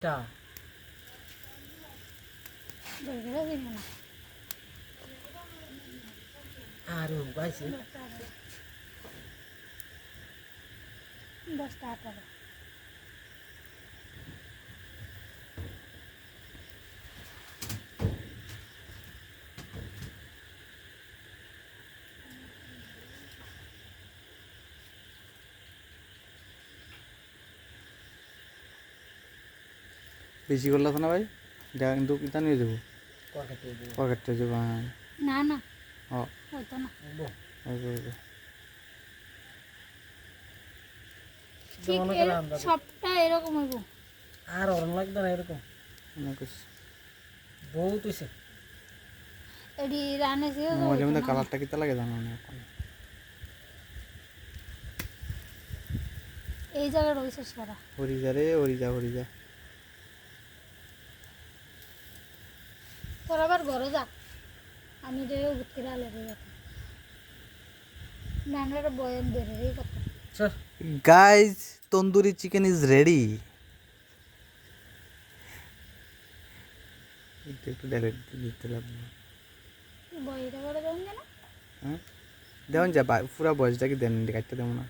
টা আর পাইছি 10টা 18 বেশি করলে তো না ভাই এটা কিন্তু কিতা নিয়ে যাবো পকেটে পকেটটা যাবো হ্যাঁ না না ও হইতো না ঠিক সবটা এরকম হইব আর অরণ লাগবে না এরকম বহুত হয়েছে এডি রানে সিও মোবাইলের মধ্যে কালারটা কিতা লাগে জানো না এখন এই জায়গা রইছে সারা হরিজা রে হরিজা তোর আবার ঘরে যা আমি যে বুটকে আলে রে নানার বয়ান বেরে এই কথা চল guys tandoori chicken is ready একটু ডাইরেক্ট দিতে লাগবে বয়টা করে দেন কেন হ্যাঁ দেওয়ান যা পুরা বয়সটা কি দেন কাটতে দেবো না